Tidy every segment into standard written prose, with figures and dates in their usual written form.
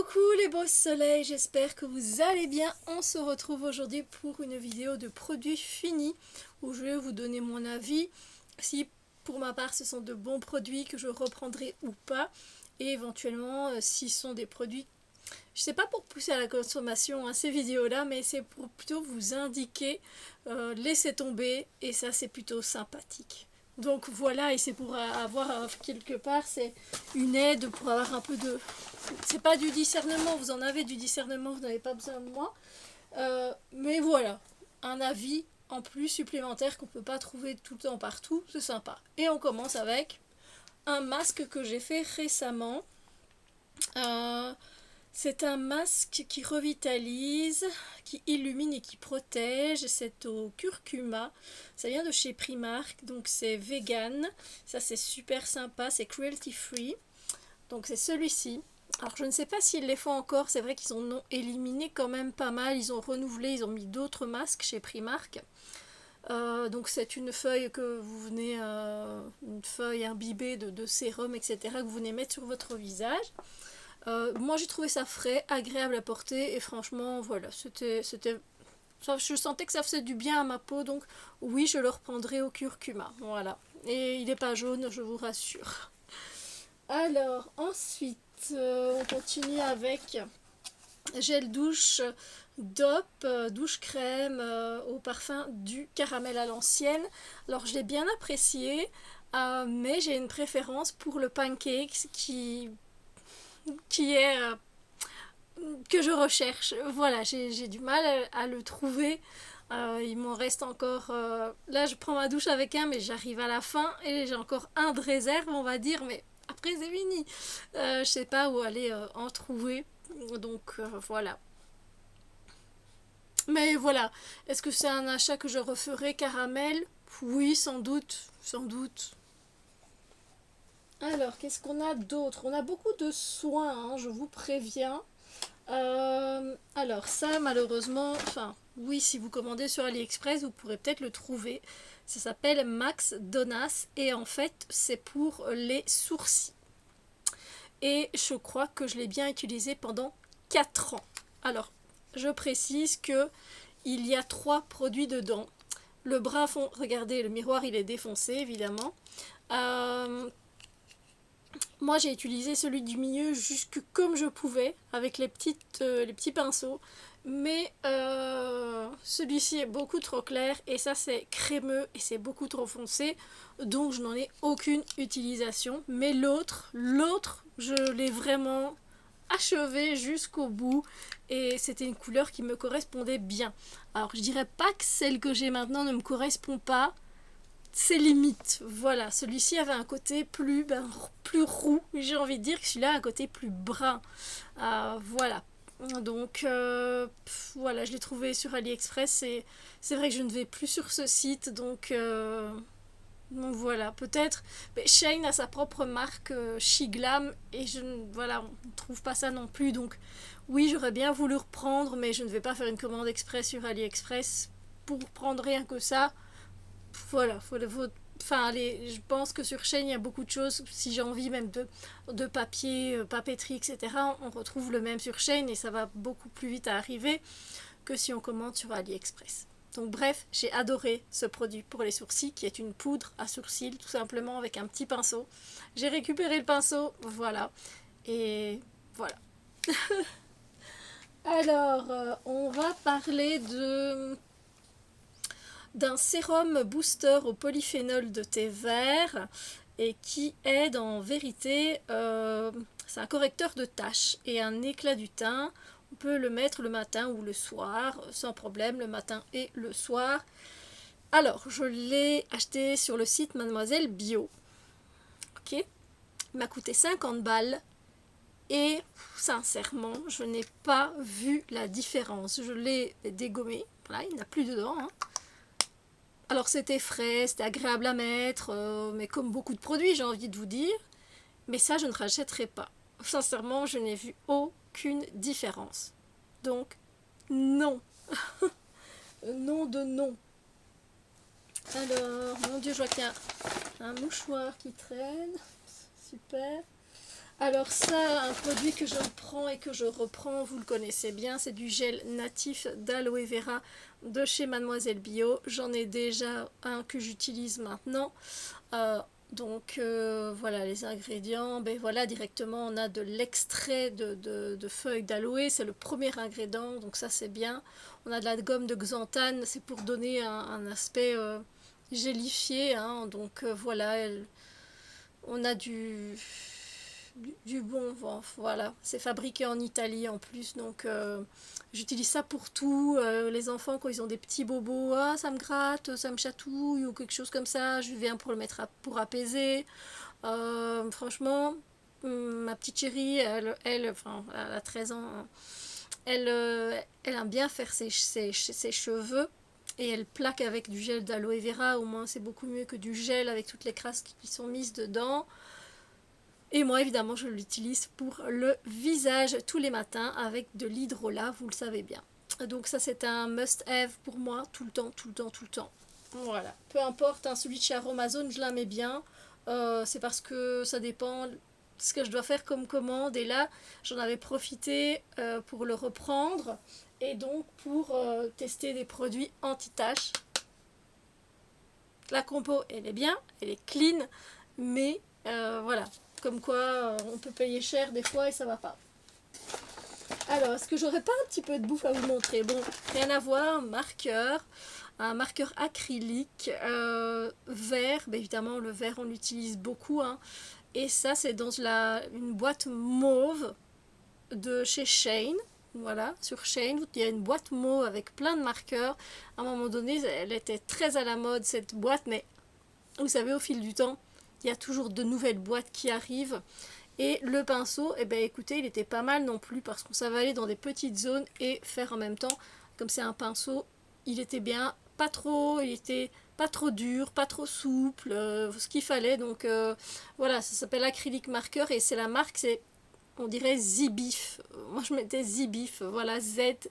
Coucou les beaux soleils, j'espère que vous allez bien. On se retrouve aujourd'hui pour une vidéo de produits finis où je vais vous donner mon avis, si pour ma part ce sont de bons produits que je reprendrai ou pas, et éventuellement s'ils sont des produits, je sais pas pour pousser à la consommation ces vidéos là, mais c'est pour plutôt vous indiquer, laissez tomber, et ça c'est plutôt sympathique. Donc voilà, et c'est pour avoir quelque part, c'est une aide pour avoir un peu de... C'est pas du discernement, vous en avez du discernement, vous n'avez pas besoin de moi. Mais voilà, un avis en plus supplémentaire qu'on peut pas trouver tout le temps partout, c'est sympa. Et on commence avec un masque que j'ai fait récemment. Euh, c'est un masque qui revitalise, qui illumine et qui protège. C'est au curcuma. Ça vient de chez Primark, donc c'est vegan. Ça c'est super sympa, c'est cruelty free. Donc c'est celui-ci. Alors je ne sais pas s'ils les font encore, c'est vrai qu'ils en ont éliminé quand même pas mal, ils ont renouvelé, ils ont mis d'autres masques chez Primark. Donc c'est une feuille que vous venez, une feuille imbibée de sérum, etc. que vous venez mettre sur votre visage. Moi j'ai trouvé ça frais, agréable à porter et franchement voilà, je sentais que ça faisait du bien à ma peau, donc oui je le reprendrai au curcuma, voilà. Et il n'est pas jaune, je vous rassure. Alors ensuite on continue avec gel douche DOP, douche crème au parfum du caramel à l'ancienne. Alors je l'ai bien apprécié, mais j'ai une préférence pour le pancake qui est que je recherche. Voilà, j'ai du mal à le trouver. Il m'en reste encore. Là, je prends ma douche avec un, mais j'arrive à la fin et j'ai encore un de réserve, on va dire, mais après c'est fini. Je sais pas où aller en trouver. Donc voilà. Mais voilà. Est-ce que c'est un achat que je referai caramel? Oui, sans doute. Sans doute. Alors, qu'est-ce qu'on a d'autre? On a beaucoup de soins, hein, je vous préviens. Alors ça malheureusement, enfin oui, si vous commandez sur AliExpress vous pourrez peut-être le trouver. Ça s'appelle Max Donas et en fait c'est pour les sourcils. Et je crois que je l'ai bien utilisé pendant 4 ans. Alors je précise que il y a 3 produits dedans. Le brun fond, regardez le miroir il est défoncé évidemment. Moi j'ai utilisé celui du milieu jusque comme je pouvais avec les petits pinceaux, mais celui-ci est beaucoup trop clair et ça c'est crémeux et c'est beaucoup trop foncé, donc je n'en ai aucune utilisation. Mais l'autre je l'ai vraiment achevé jusqu'au bout et c'était une couleur qui me correspondait bien. Alors je dirais pas que celle que j'ai maintenant ne me correspond pas, c'est limite. Voilà, celui-ci avait un côté plus roux, j'ai envie de dire que celui-là a un côté plus brun. Voilà. Donc voilà, je l'ai trouvé sur AliExpress et c'est vrai que je ne vais plus sur ce site, donc voilà, peut-être. Mais Shane a sa propre marque Shiglam et voilà, on ne trouve pas ça non plus. Donc oui, j'aurais bien voulu reprendre, mais je ne vais pas faire une commande express sur AliExpress pour prendre rien que ça. Voilà, enfin, je pense que sur chaîne il y a beaucoup de choses. Si j'ai envie même de papier, papeterie, etc., on retrouve le même sur chaîne et ça va beaucoup plus vite à arriver que si on commande sur AliExpress. Donc bref, j'ai adoré ce produit pour les sourcils qui est une poudre à sourcils tout simplement avec un petit pinceau. J'ai récupéré le pinceau, voilà, et voilà. Alors, on va parler d'un sérum booster au polyphénol de thé vert et qui aide en vérité, c'est un correcteur de taches et un éclat du teint. On peut le mettre le matin ou le soir sans problème, le matin et le soir. Alors je l'ai acheté sur le site Mademoiselle Bio, ok, il m'a coûté 50 balles et sincèrement je n'ai pas vu la différence. Je l'ai dégommé, voilà, il n'y en a plus dedans, hein. Alors c'était frais, c'était agréable à mettre, mais comme beaucoup de produits j'ai envie de vous dire, mais ça je ne rachèterai pas. Sincèrement je n'ai vu aucune différence. Donc non. Non de non. Alors, mon dieu, je vois qu'il y a un mouchoir qui traîne. Super. Alors ça, un produit que je prends et que je reprends, vous le connaissez bien, c'est du gel natif d'aloe vera de chez Mademoiselle Bio. J'en ai déjà un que j'utilise maintenant. Euh, voilà les ingrédients. Ben voilà, directement on a de l'extrait de feuilles d'aloe, c'est le premier ingrédient, donc ça c'est bien. On a de la gomme de xanthane, c'est pour donner un aspect gélifié, hein. Voilà, on a du bon vent, voilà. C'est fabriqué en Italie en plus, j'utilise ça pour tout. Les enfants, quand ils ont des petits bobos, ah, ça me gratte, ça me chatouille ou quelque chose comme ça, je viens pour le mettre pour apaiser. Franchement, ma petite chérie, enfin, elle a 13 ans, hein. Elle aime bien faire ses cheveux. Et elle plaque avec du gel d'aloe vera, au moins c'est beaucoup mieux que du gel avec toutes les crasses qui sont mises dedans. Et moi, évidemment, je l'utilise pour le visage tous les matins avec de l'hydrolat, vous le savez bien. Donc ça, c'est un must-have pour moi, tout le temps, tout le temps, tout le temps. Voilà. Peu importe, hein, celui de chez Aromazone, je la mets bien. C'est parce que ça dépend de ce que je dois faire comme commande. Et là, j'en avais profité pour le reprendre. Et donc, pour tester des produits anti-taches. La compo, elle est bien, elle est clean. Mais voilà, comme quoi on peut payer cher des fois et ça va pas. Alors, est-ce que j'aurais pas un petit peu de bouffe à vous montrer? Bon, rien à voir, un marqueur acrylique vert. Ben, évidemment, le vert on l'utilise beaucoup, hein. Et ça, c'est dans une boîte mauve de chez Shane. Voilà, sur Shane, il y a une boîte mauve avec plein de marqueurs. À un moment donné, elle était très à la mode cette boîte, mais vous savez, au fil du temps, il y a toujours de nouvelles boîtes qui arrivent. Et le pinceau, eh ben écoutez, il était pas mal non plus parce qu'on savait aller dans des petites zones et faire en même temps. Comme c'est un pinceau, il était bien, pas trop, il était pas trop dur, pas trop souple, ce qu'il fallait. Voilà, ça s'appelle acrylique marqueur et c'est la marque, c'est on dirait Zibif. Moi je mettais Zibif, voilà, Z-I-B-E-E-F.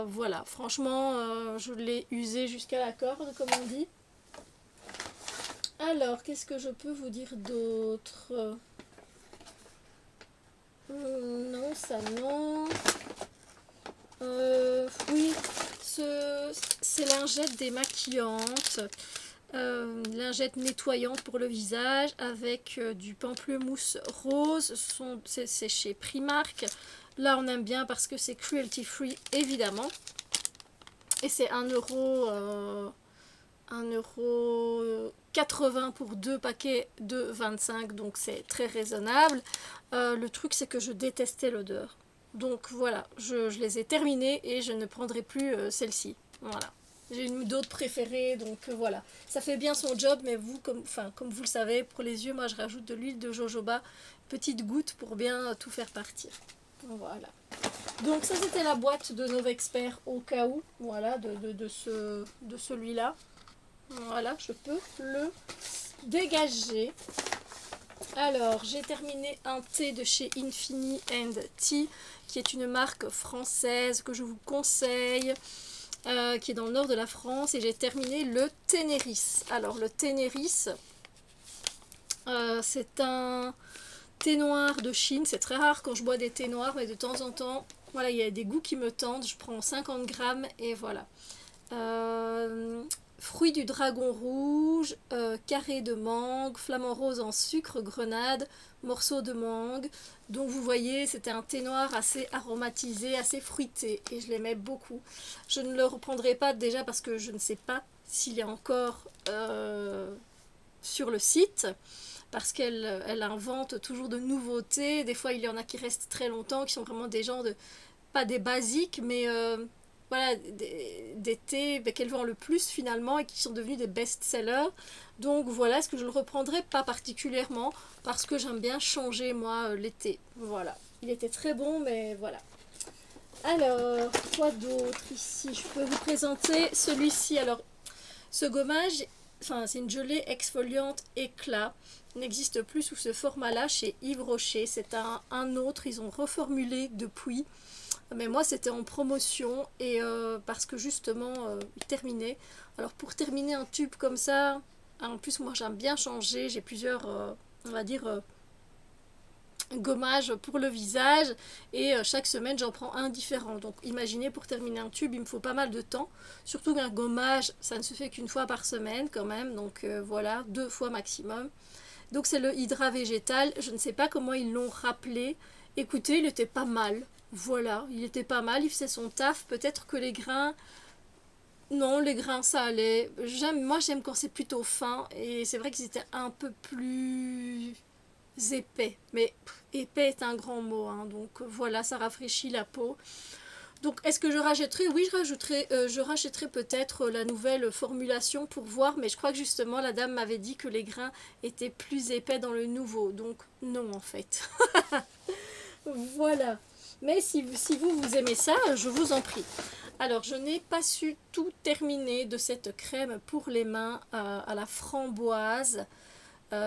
Voilà, franchement, je l'ai usé jusqu'à la corde, comme on dit. Alors, qu'est-ce que je peux vous dire d'autre? Non, ça non. Oui, ces lingettes démaquillantes, lingettes nettoyantes pour le visage avec du pamplemousse rose. C'est chez Primark. Là, on aime bien parce que c'est cruelty free, évidemment. Et c'est 1 euro. 1,80 € pour 2 paquets de 25, donc c'est très raisonnable. Le truc, c'est que je détestais l'odeur. Donc voilà, je les ai terminés et je ne prendrai plus celle-ci. Voilà. J'ai une ou d'autres préférées, voilà. Ça fait bien son job, mais comme vous le savez, pour les yeux, moi je rajoute de l'huile de jojoba, petite goutte pour bien tout faire partir. Voilà. Donc ça c'était la boîte de Novexpert au cas où, voilà, de celui-là. Voilà, je peux le dégager. Alors, j'ai terminé un thé de chez Infini and Tea, qui est une marque française que je vous conseille, qui est dans le nord de la France. Et j'ai terminé le Ténéris. Alors, le Ténéris, c'est un thé noir de Chine. C'est très rare quand je bois des thés noirs, mais de temps en temps, voilà, il y a des goûts qui me tentent. Je prends 50 grammes et voilà. Fruits du dragon rouge, carré de mangue, flamant rose en sucre, grenade, morceaux de mangue. Donc vous voyez, c'était un thé noir assez aromatisé, assez fruité et je l'aimais beaucoup. Je ne le reprendrai pas déjà parce que je ne sais pas s'il y a encore sur le site. Parce qu'elle invente toujours de nouveautés. Des fois, il y en a qui restent très longtemps, qui sont vraiment des gens pas des basiques, mais voilà, des thés qu'elle vend le plus finalement et qui sont devenus des best-sellers. Donc voilà, est-ce que je le reprendrai? Pas particulièrement, parce que j'aime bien changer moi les thés. Voilà, il était très bon, mais voilà. Alors, quoi d'autre ici? Je peux vous présenter celui-ci. Alors, ce gommage, enfin c'est une gelée exfoliante éclat. Il n'existe plus sous ce format-là chez Yves Rocher. C'est un autre, ils ont reformulé depuis. Mais moi c'était en promotion et parce que justement il terminait. Alors pour terminer un tube comme ça, en plus moi j'aime bien changer, j'ai plusieurs on va dire, gommage pour le visage, et chaque semaine j'en prends un différent. Donc imaginez, pour terminer un tube il me faut pas mal de temps, surtout qu'un gommage ça ne se fait qu'une fois par semaine quand même, donc voilà, 2 fois maximum. Donc c'est le Hydra végétal, je ne sais pas comment ils l'ont rappelé. Écoutez, il était pas mal, voilà, il était pas mal, il faisait son taf. Peut-être que les grains, non, les grains ça allait. Moi j'aime quand c'est plutôt fin, et c'est vrai qu'ils étaient un peu plus épais, mais épais est un grand mot, hein. Donc voilà, ça rafraîchit la peau. Donc est-ce que je rachèterai? Oui, je rachèterai peut-être la nouvelle formulation pour voir, mais je crois que justement la dame m'avait dit que les grains étaient plus épais dans le nouveau, donc non en fait. Voilà. Mais si vous aimez ça, je vous en prie. Alors, je n'ai pas su tout terminer de cette crème pour les mains à la framboise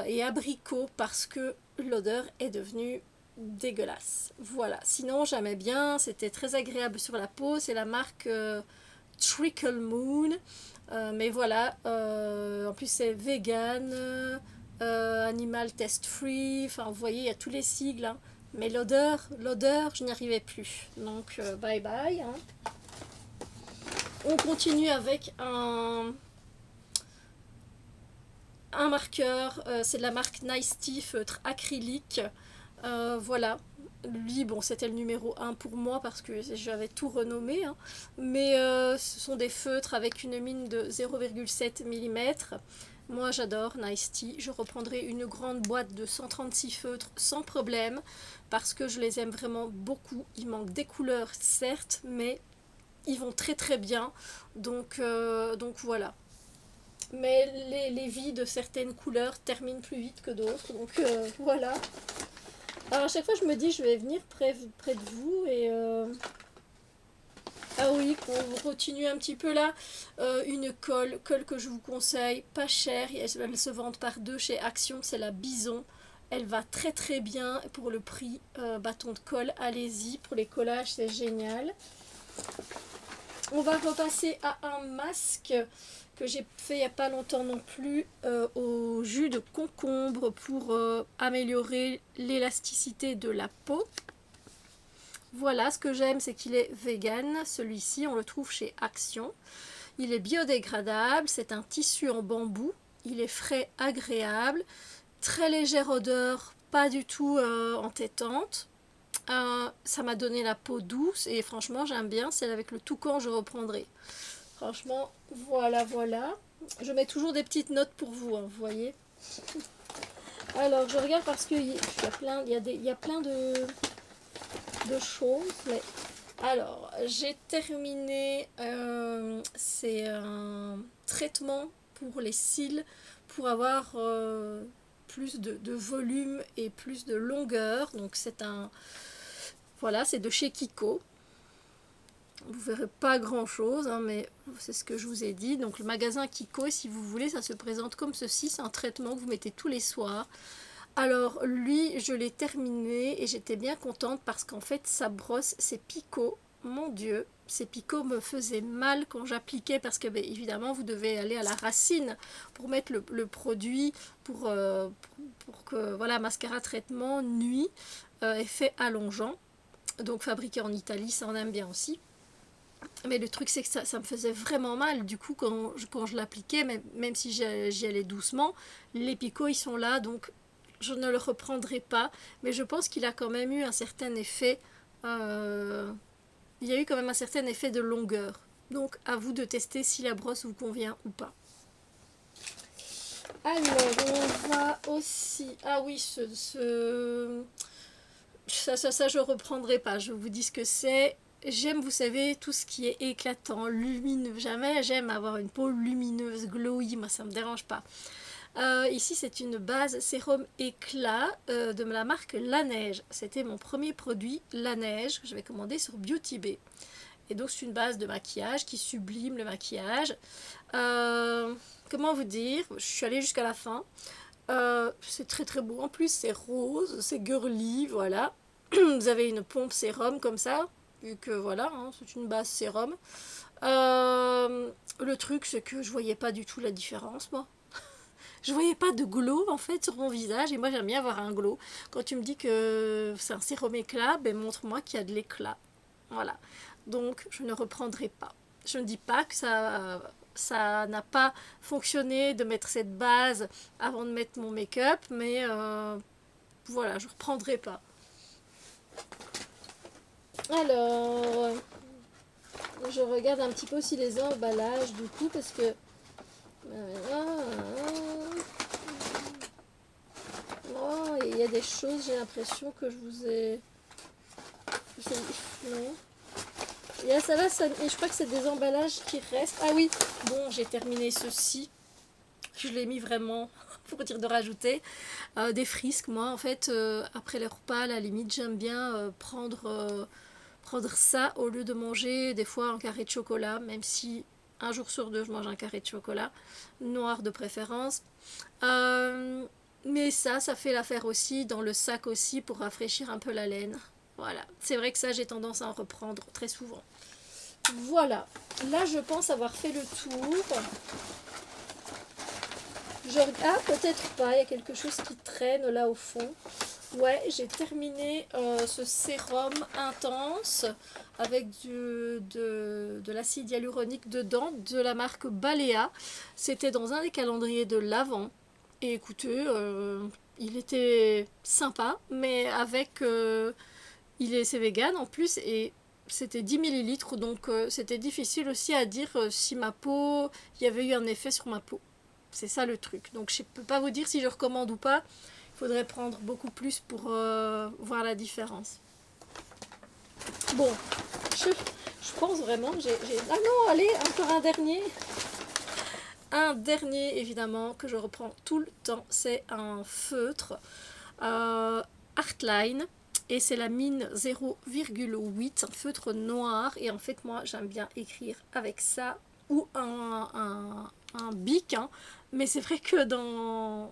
et abricot, parce que l'odeur est devenue dégueulasse. Voilà. Sinon, j'aimais bien, c'était très agréable sur la peau. C'est la marque Trickle Moon. Mais voilà, en plus c'est vegan, animal test free, enfin vous voyez, il y a tous les sigles, hein. Mais l'odeur, je n'y arrivais plus. Donc bye bye, hein. On continue avec un marqueur, c'est de la marque Nice Tea, feutre acrylique. Voilà. Lui, bon, c'était le numéro 1 pour moi parce que j'avais tout renommé, hein. Mais ce sont des feutres avec une mine de 0,7 mm. Moi, j'adore Nice Tea. Je reprendrai une grande boîte de 136 feutres sans problème parce que je les aime vraiment beaucoup. Il manque des couleurs, certes, mais ils vont très très bien. Donc voilà. Mais les vies de certaines couleurs terminent plus vite que d'autres. Donc voilà. Alors à chaque fois je me dis je vais venir près de vous et ah oui, on continue un petit peu là. Une colle que je vous conseille, pas chère, elle se vend par 2 chez Action, c'est la Bison. Elle va très très bien pour le prix. Bâton de colle, allez-y, pour les collages c'est génial. On va repasser à un masque que j'ai fait il n'y a pas longtemps non plus, au jus de concombre pour améliorer l'élasticité de la peau. Voilà, ce que j'aime, c'est qu'il est vegan. Celui-ci, on le trouve chez Action. Il est biodégradable, c'est un tissu en bambou. Il est frais, agréable, très légère odeur, pas du tout entêtante. Ça m'a donné la peau douce et franchement, j'aime bien. Celle avec le toucan, je reprendrai. Franchement, voilà, voilà. Je mets toujours des petites notes pour vous, hein, vous voyez. Alors, je regarde parce qu'il y a plein de choses. Mais... Alors, j'ai terminé. C'est un traitement pour les cils pour avoir plus de volume et plus de longueur. Donc, c'est un... Voilà, c'est de chez Kiko. Vous verrez pas grand chose, hein, mais c'est ce que je vous ai dit. Donc le magasin Kiko, si vous voulez, ça se présente comme ceci. C'est un traitement que vous mettez tous les soirs. Alors lui, je l'ai terminé et j'étais bien contente parce qu'en fait, sa brosse, ses picots, mon Dieu, ces picots me faisaient mal quand j'appliquais parce que, bien évidemment, vous devez aller à la racine pour mettre le produit pour que, voilà, mascara traitement nuit, effet allongeant. Donc fabriqué en Italie, ça en aime bien aussi. Mais le truc c'est que ça me faisait vraiment mal. Du coup quand je l'appliquais, même si j'y allais doucement, les picots ils sont là, donc je ne le reprendrai pas. Mais je pense qu'il a quand même eu un certain effet. Il y a eu quand même un certain effet de longueur. Donc à vous de tester si la brosse vous convient ou pas. Alors on va aussi... Ah oui, ça je reprendrai pas. Je vous dis ce que c'est. J'aime, vous savez, tout ce qui est éclatant, lumineux. Jamais j'aime avoir une peau lumineuse, glowy, moi ça me dérange pas. Ici c'est une base sérum éclat de la marque La Neige. C'était mon premier produit, La Neige, que j'avais commandé sur Beauty Bay. Et donc c'est une base de maquillage qui sublime le maquillage. Comment vous dire, je suis allée jusqu'à la fin. C'est très très beau. En plus c'est rose, c'est girly, voilà. Vous avez une pompe sérum comme ça. Vu que voilà, hein, c'est une base sérum. Le truc, c'est que je voyais pas du tout la différence, moi. je voyais pas de glow en fait sur mon visage et moi j'aime bien avoir un glow. Quand tu me dis que c'est un sérum éclat, ben montre-moi qu'il y a de l'éclat. Voilà. Donc je ne reprendrai pas. Je ne dis pas que ça n'a pas fonctionné de mettre cette base avant de mettre mon make-up, mais voilà, je ne reprendrai pas. Alors, je regarde un petit peu aussi les emballages du coup parce que oh, il y a des choses, j'ai l'impression que je vous ai... Non. Et ça va, ça... Et je crois que c'est des emballages qui restent. Ah oui, bon, j'ai terminé ceci. Je l'ai mis vraiment pour dire de rajouter. Des frisques, moi, en fait, après les repas, à la limite, j'aime bien prendre ça au lieu de manger des fois un carré de chocolat, même si un jour sur deux, je mange un carré de chocolat, noir de préférence. Mais ça fait l'affaire aussi, dans le sac aussi, pour rafraîchir un peu la laine. Voilà, c'est vrai que ça, j'ai tendance à en reprendre très souvent. Voilà, là, je pense avoir fait le tour. Ah, peut-être pas, il y a quelque chose qui traîne là au fond. Ouais, j'ai terminé ce sérum intense avec de l'acide hyaluronique dedans, de la marque Balea. C'était dans un des calendriers de l'Avent. Et écoutez, il était sympa, mais avec... c'est vegan en plus, et c'était 10 millilitres, donc c'était difficile aussi à dire si ma peau... Il y avait eu un effet sur ma peau. C'est ça le truc. Donc je ne peux pas vous dire si je recommande ou pas. Il faudrait prendre beaucoup plus pour voir la différence. Bon, je pense vraiment que j'ai... Ah non, allez, encore un dernier. Un dernier, évidemment, que je reprends tout le temps, c'est un feutre Artline. Et c'est la mine 0,8, un feutre noir. Et en fait, moi, j'aime bien écrire avec ça ou un bic. Hein. Mais c'est vrai que dans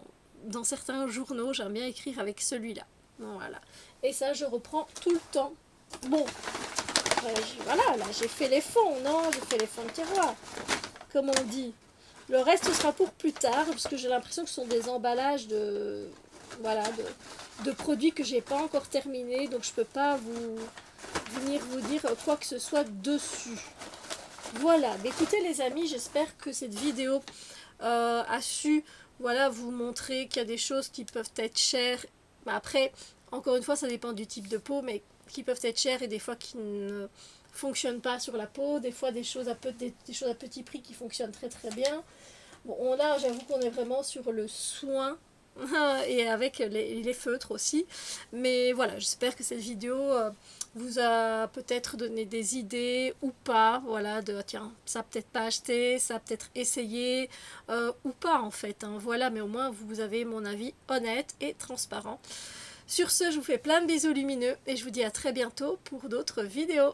certains journaux, j'aime bien écrire avec celui-là. Voilà. Et ça, je reprends tout le temps. Bon, voilà, là, j'ai fait les fonds, non? J'ai fait les fonds de tiroir, comme on dit. Le reste sera pour plus tard, parce que j'ai l'impression que ce sont des emballages de... Voilà, de produits que j'ai pas encore terminés, donc je peux pas venir vous dire quoi que ce soit dessus. Voilà, mais écoutez les amis, j'espère que cette vidéo a su vous montrer qu'il y a des choses qui peuvent être chères. Après, encore une fois, ça dépend du type de peau, mais qui peuvent être chères et des fois qui ne fonctionnent pas sur la peau. Des fois, des choses à petit prix qui fonctionnent très très bien. Bon, là, j'avoue qu'on est vraiment sur le soin et avec les feutres aussi. Mais voilà, j'espère que cette vidéo vous a peut-être donné des idées ou pas. Voilà, tiens, ça peut-être pas acheter, ça peut-être essayer ou pas en fait. Hein, voilà, mais au moins vous avez mon avis honnête et transparent. Sur ce, je vous fais plein de bisous lumineux et je vous dis à très bientôt pour d'autres vidéos.